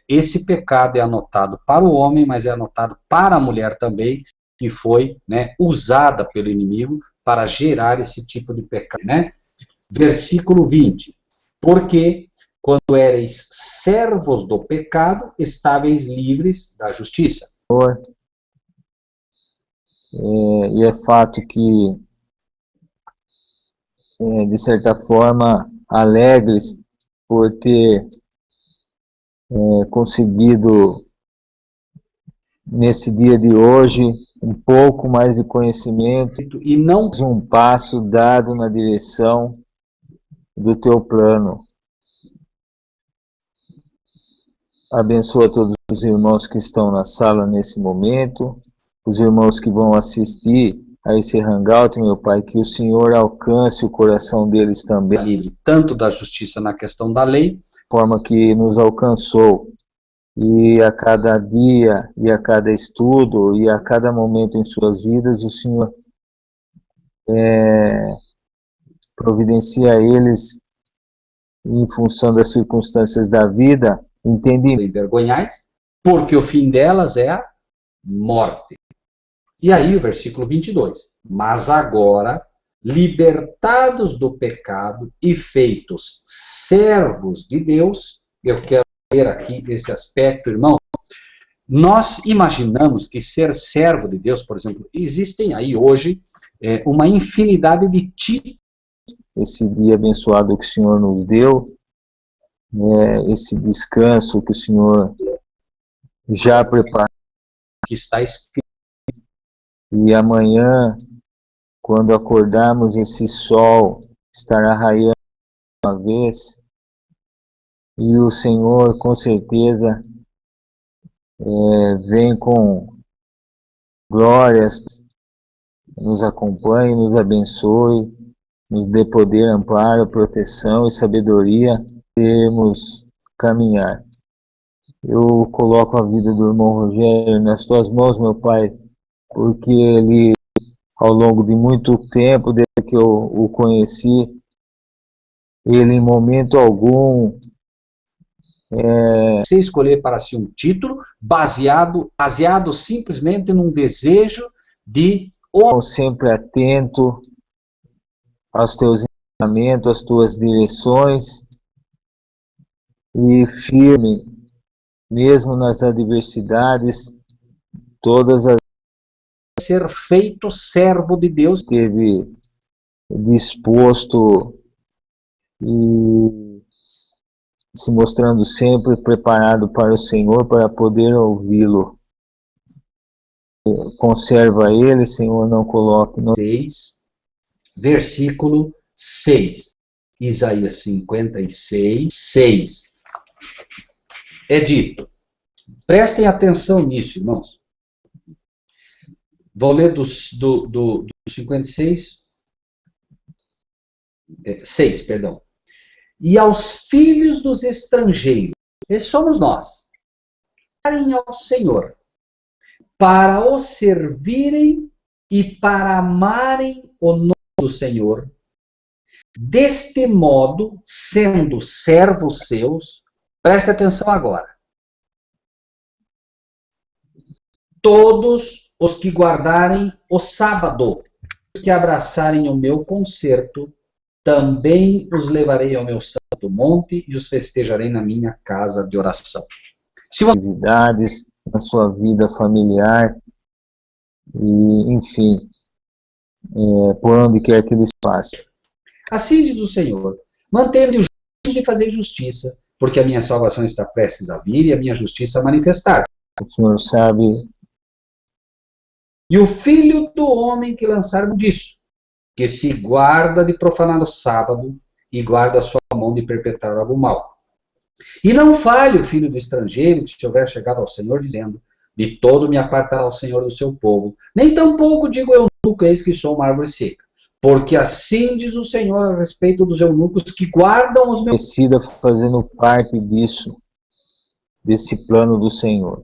esse pecado é anotado para o homem, mas é anotado para a mulher também, que foi, né, usada pelo inimigo para gerar esse tipo de pecado, né? Versículo 20. Porque quando erais servos do pecado, estáveis livres da justiça. E é fato que, de certa forma, alegres por ter conseguido, nesse dia de hoje, um pouco mais de conhecimento e não um passo dado na direção do teu plano. Abençoa todos os irmãos que estão na sala nesse momento, os irmãos que vão assistir a esse hangout, meu Pai, que o Senhor alcance o coração deles também. Livre tanto da justiça na questão da lei, forma que nos alcançou. E a cada dia, e a cada estudo, e a cada momento em suas vidas, o Senhor providencia a eles, em função das circunstâncias da vida, entendimento. Envergonhais, porque o fim delas é a morte. E aí o versículo 22. Mas agora, libertados do pecado e feitos servos de Deus, eu quero ver aqui esse aspecto, irmão. Nós imaginamos que ser servo de Deus, por exemplo, existem aí hoje uma infinidade de tipos. Esse dia abençoado que o Senhor nos deu, esse descanso que o Senhor já preparou, que está escrito. E amanhã, quando acordarmos, esse sol estará raiando uma vez, e o Senhor, com certeza, vem com glórias, nos acompanhe, nos abençoe, nos dê poder, amparo, proteção e sabedoria, termos caminhar. Eu coloco a vida do irmão Rogério nas tuas mãos, meu Pai, porque ele, ao longo de muito tempo, desde que eu o conheci, ele em momento algum Você escolher para si um título baseado simplesmente num desejo de sempre atento aos teus ensinamentos, às tuas direções, e firme, mesmo nas adversidades, todas as ser feito servo de Deus, esteve disposto e se mostrando sempre preparado para o Senhor, para poder ouvi-lo. Conserva ele, Senhor, não coloque... 6, versículo 6. Isaías 56, 6. É dito. Prestem atenção nisso, irmãos. Vou ler do 56, 6, perdão. E aos filhos dos estrangeiros, esses somos nós, darem ao Senhor, para o servirem e para amarem o nome do Senhor, deste modo, sendo servos seus, preste atenção agora, todos os que guardarem o sábado, os que abraçarem o meu concerto, também os levarei ao meu santo monte e os festejarei na minha casa de oração. Se você... atividades na sua vida familiar, e, enfim, por onde quer que eles passem. Assim diz o Senhor, mantendo o juízo de fazer justiça, porque a minha salvação está prestes a vir e a minha justiça a manifestar-se. O Senhor sabe. E o filho do homem que lançar mão disso, que se guarda de profanar o sábado e guarda a sua mão de perpetrar algo mal. E não falhe o filho do estrangeiro que se houver chegado ao Senhor, dizendo, de todo me apartará o Senhor do seu povo, nem tampouco digo eunuco, eis que sou uma árvore seca. Porque assim diz o Senhor a respeito dos eunucos que guardam os meus... Decida fazendo parte disso, desse plano do Senhor.